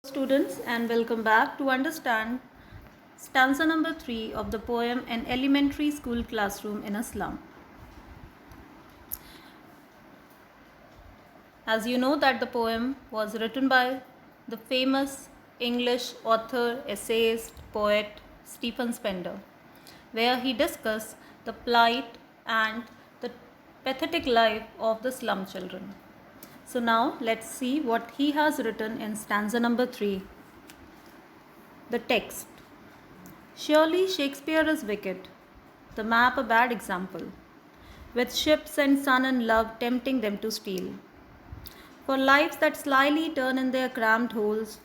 Students, and welcome back to understand stanza number 3 of the poem An Elementary School Classroom in a Slum. As you know that the poem was written by the famous English author, essayist, poet Stephen Spender, where he discussed the plight and the pathetic life of the slum children. So now let's see what he has written in stanza number 3. The text. Surely Shakespeare is wicked, the map a bad example, with ships and sun and love tempting them to steal. For lives that slyly turn in their cramped holes,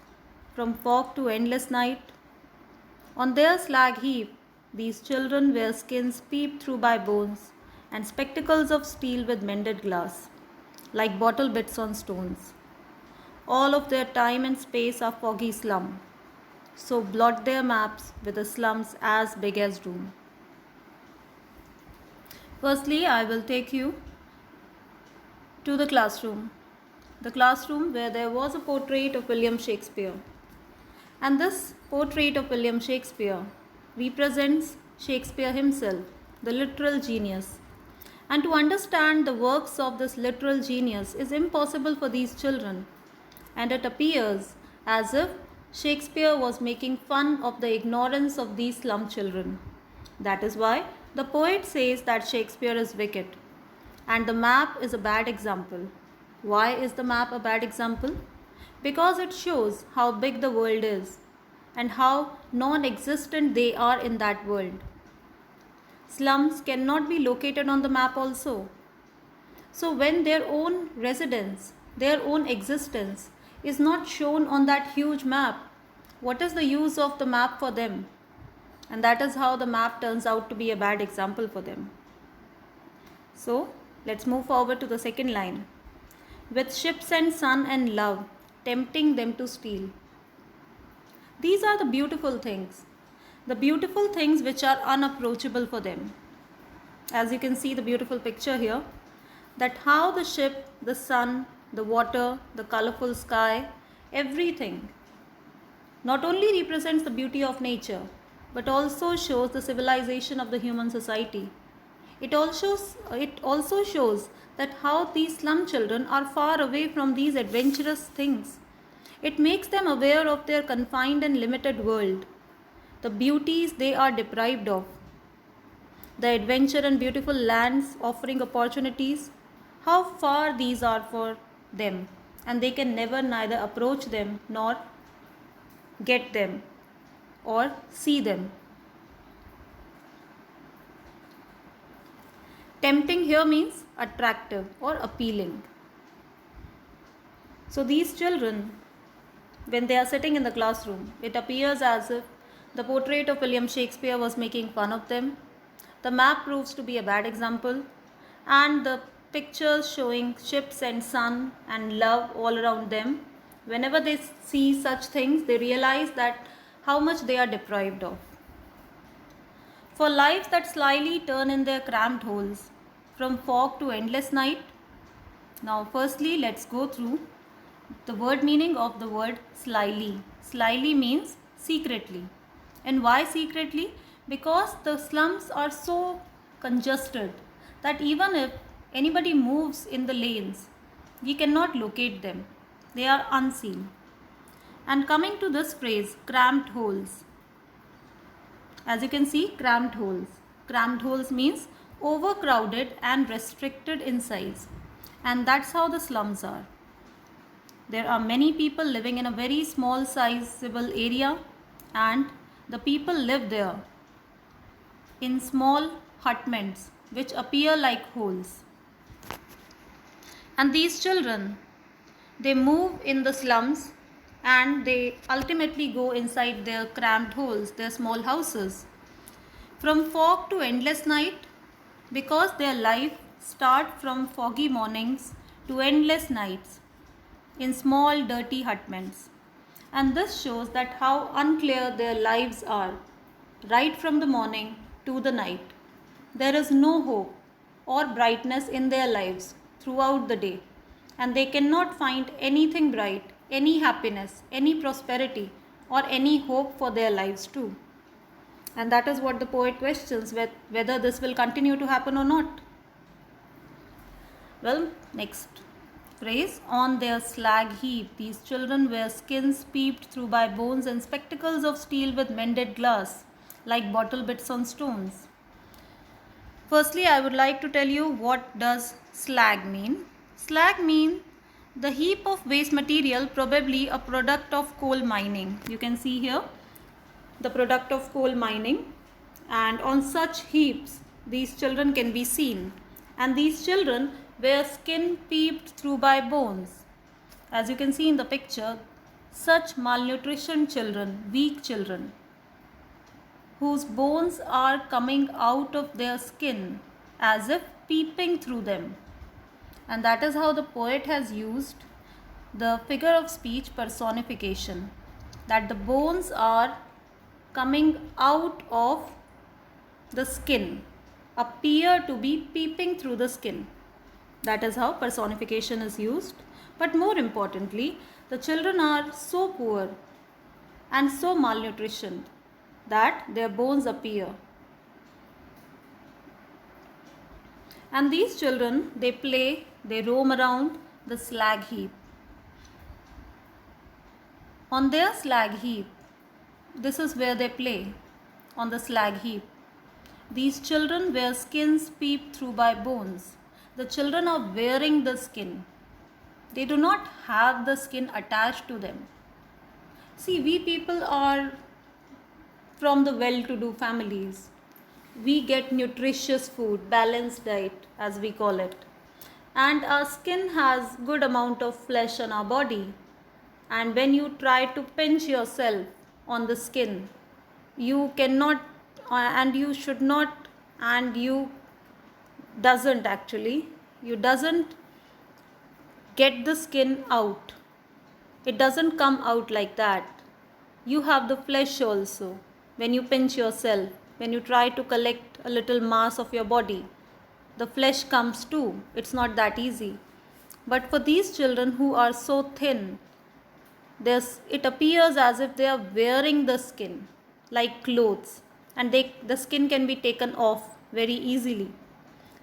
from fog to endless night, on their slag heap, these children wear skins peeped through by bones, and spectacles of steel with mended glass, like bottle bits on stones. All of their time and space are foggy slum, so blot their maps with the slums as big as room. Firstly, I will take you to the classroom where there was a portrait of William Shakespeare. And this portrait of William Shakespeare represents Shakespeare himself, the literal genius. And to understand the works of this literal genius is impossible for these children, and it appears as if Shakespeare was making fun of the ignorance of these slum children. That is why the poet says that Shakespeare is wicked, and the map is a bad example. Why is the map a bad example? Because it shows how big the world is and how non existent they are in that world. Slums cannot be located on the map also. So, when their own residence, their own existence is not shown on that huge map, what is the use of the map for them? And that is how the map turns out to be a bad example for them. So, let's move forward to the second line. With ships and sun and love, tempting them to steal. These are the beautiful things which are unapproachable for them. As you can see the beautiful picture here, that how the ship, the sun, the water, the colorful sky, everything not only represents the beauty of nature, but also shows the civilization of the human society. It also shows that how these slum children are far away from these adventurous things. It makes them aware of their confined and limited world, the beauties they are deprived of, the adventure and beautiful lands offering opportunities, how far these are for them, and they can never neither approach them nor get them or see them. Tempting here means attractive or appealing. So these children, when they are sitting in the classroom, it appears as if the portrait of William Shakespeare was making fun of them. The map proves to be a bad example, and the pictures showing ships and sun and love all around them, whenever they see such things, they realize that how much they are deprived of. For lives that slyly turn in their cramped holes, from fog to endless night. Now, firstly, let's go through the word meaning of the word slyly. Slyly means secretly. And why secretly? Because the slums are so congested that even if anybody moves in the lanes, we cannot locate them. They are unseen. And coming to this phrase, cramped holes. As you can see, cramped holes. Cramped holes means overcrowded and restricted in size. And that's how the slums are. There are many people living in a very small sizable area, and the people live there in small hutments which appear like holes. And these children, they move in the slums and they ultimately go inside their cramped holes, their small houses. From fog to endless night, because their life starts from foggy mornings to endless nights in small dirty hutments. And this shows that how unclear their lives are, right from the morning to the night. There is no hope or brightness in their lives throughout the day, and they cannot find anything bright any happiness, any prosperity, or any hope for their lives too. And that is what the poet questions, whether this will continue to happen or not. Well, next phrase. On their slag heap, these children wear skins peeped through by bones and spectacles of steel with mended glass, like bottle bits on stones. Firstly, I would like to tell you what does slag mean. Slag means the heap of waste material, probably a product of coal mining. You can see here the product of coal mining, and on such heaps these children can be seen, and these children wear skin peeped through by bones. As you can see in the picture, such malnutrition children, weak children, whose bones are coming out of their skin as if peeping through them. And that is how the poet has used the figure of speech personification, that the bones are coming out of the skin, appear to be peeping through the skin. That is how personification is used. But more importantly, the children are so poor and so malnutritioned that their bones appear. And these children, they play, they roam around the slag heap. On their slag heap, this is where they play, on the slag heap. These children wear skins peeped through by bones. The children are wearing the skin. They do not have the skin attached to them. See, we people are from the well-to-do families. We get nutritious food, balanced diet as we call it. And our skin has good amount of flesh on our body. And when you try to pinch yourself on the skin, you cannot and you should not, and you doesn't actually, you doesn't get the skin out. It doesn't come out like that. You have the flesh also. When you pinch yourself, when you try to collect a little mass of your body, the flesh comes too. It's not that easy. But for these children who are so thin, it appears as if they are wearing the skin like clothes, and the skin can be taken off very easily.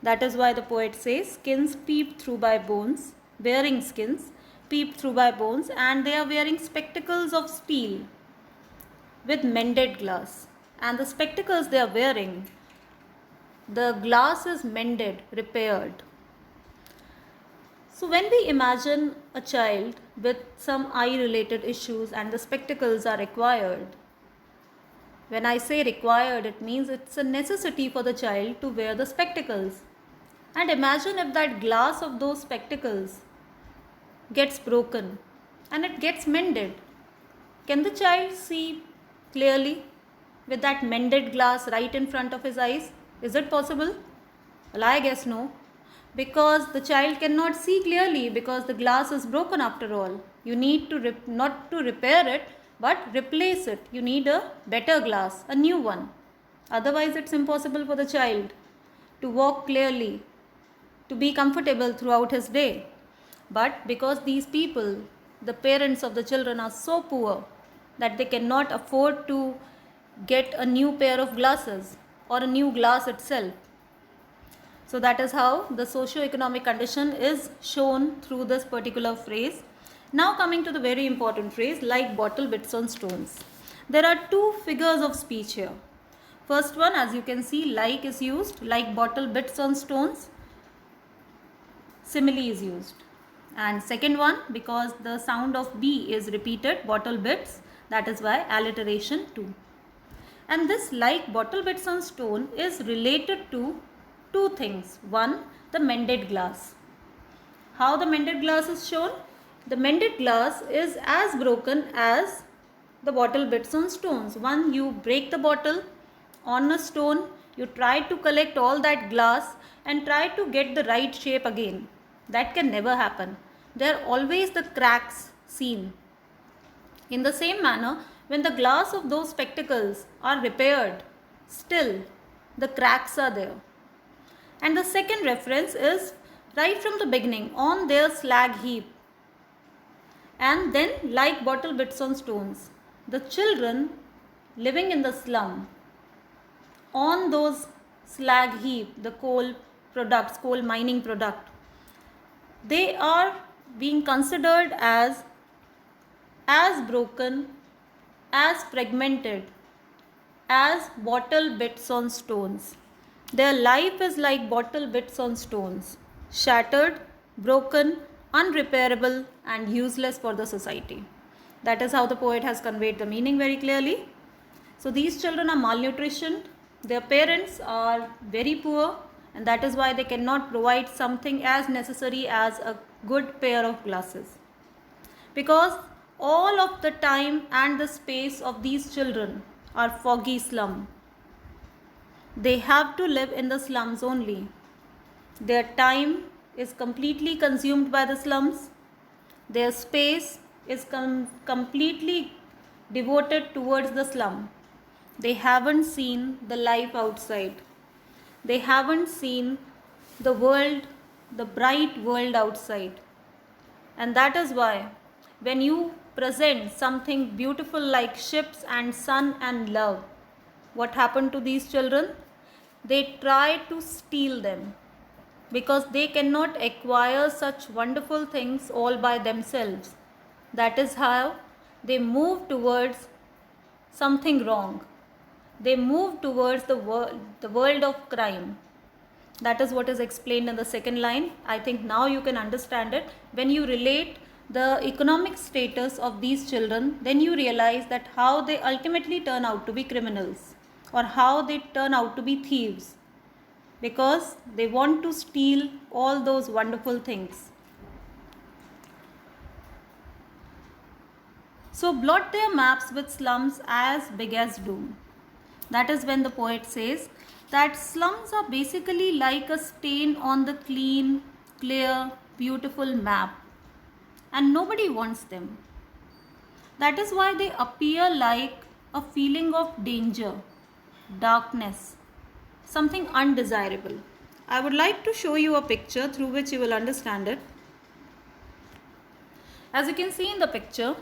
That is why the poet says, skins peep through by bones, wearing skins peep through by bones, and they are wearing spectacles of steel with mended glass. And the spectacles they are wearing, the glass is mended, repaired. So when we imagine a child with some eye related issues and the spectacles are required, when I say required, it means it's a necessity for the child to wear the spectacles. And imagine if that glass of those spectacles gets broken and it gets mended. Can the child see clearly with that mended glass right in front of his eyes? Is it possible? Well, I guess no. Because the child cannot see clearly because the glass is broken after all. You need to not to repair it, but replace it. You need a better glass, a new one. Otherwise, it's impossible for the child to walk clearly, to be comfortable throughout his day. But because these people, the parents of the children, are so poor that they cannot afford to get a new pair of glasses or a new glass itself. So that is how the socio-economic condition is shown through this particular phrase. Now coming to the very important phrase, like bottle bits on stones. There are two figures of speech here. First one, as you can see, like is used, like bottle bits on stones. Simile is used. And second one, because the sound of B is repeated, bottle bits, that is why alliteration too. And this like bottle bits on stone is related to two things. One, the mended glass. How the mended glass is shown? The mended glass is as broken as the bottle bits on stones. One, you break the bottle on a stone, you try to collect all that glass and try to get the right shape again. That can never happen. There are always the cracks seen. In the same manner, when the glass of those spectacles are repaired, still the cracks are there. And the second reference is right from the beginning, on their slag heap. And then, like bottle bits on stones, the children living in the slum, on those slag heap, the coal products, coal mining product, they are being considered as broken, as fragmented, as bottle bits on stones. Their life is like bottle bits on stones, shattered, broken, unrepairable, and useless for the society. That is how the poet has conveyed the meaning very clearly. So these children are malnutritioned, their parents are very poor, and that is why they cannot provide something as necessary as a good pair of glasses. Because all of the time and the space of these children are foggy slum. They have to live in the slums only. Their time is completely consumed by the slums. Their space is completely devoted towards the slum. They haven't seen the life outside. They haven't seen the world, the bright world outside. And that is why when you present something beautiful like ships and sun and love, what happened to these children? They try to steal them, because they cannot acquire such wonderful things all by themselves. That is how they move towards something wrong. They move towards the world of crime. That is what is explained in the second line. I think now you can understand it. When you relate the economic status of these children, then you realize that how they ultimately turn out to be criminals, or how they turn out to be thieves, because they want to steal all those wonderful things. So blot their maps with slums as big as doom. That is when the poet says that slums are basically like a stain on the clean, clear, beautiful map, and nobody wants them. That is why they appear like a feeling of danger, darkness, something undesirable. I would like to show you a picture through which you will understand it. As you can see in the picture,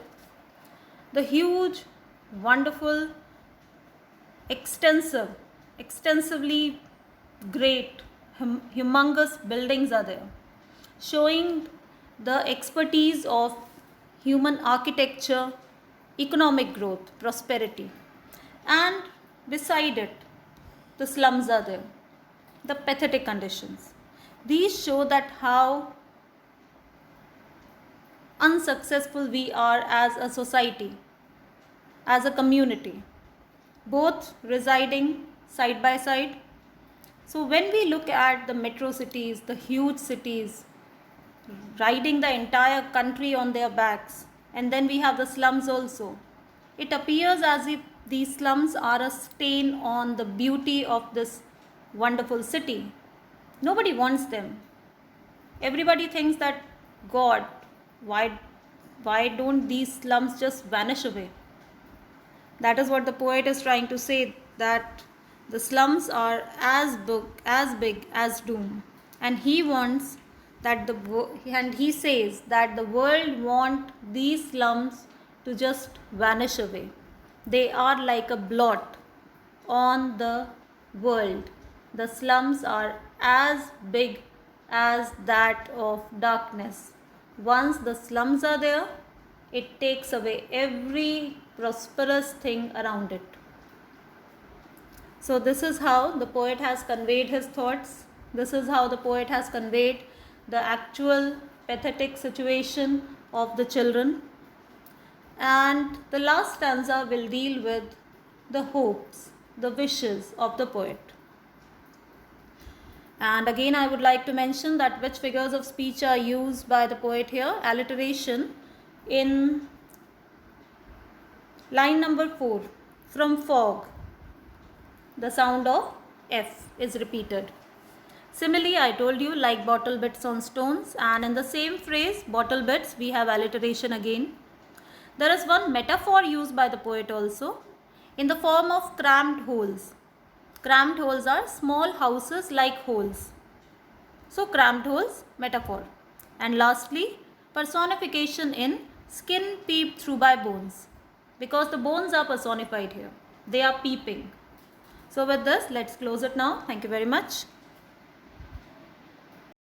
the huge, wonderful, extensively great, humongous buildings are there, showing the expertise of human architecture, economic growth, prosperity. And beside it, the slums are there, the pathetic conditions. These show that how unsuccessful we are as a society, as a community, both residing side by side. So when we look at the metro cities, the huge cities, riding the entire country on their backs, and then we have the slums also, it appears as if these slums are a stain on the beauty of this wonderful city. Nobody wants them. Everybody thinks that, God, why don't these slums just vanish away? That is what the poet is trying to say, that the slums are as big as doom, and he wants that he says that the world want these slums to just vanish away. They are like a blot on the world. The slums are as big as that of darkness. Once the slums are there, it takes away every prosperous thing around it. So this is how the poet has conveyed his thoughts. This is how the poet has conveyed the actual pathetic situation of the children. And the last stanza will deal with the hopes, the wishes of the poet. And again, I would like to mention that which figures of speech are used by the poet here. Alliteration in line number 4, from fog, the sound of F is repeated. Similarly, I told you, like bottle bits on stones, and in the same phrase, bottle bits, we have alliteration again. There is one metaphor used by the poet also, in the form of cramped holes. Cramped holes are small houses like holes. So cramped holes, metaphor. And lastly, personification in Skin peeped through by bones, because the bones are personified here. They are peeping. So with this, let's close it now. Thank you very much.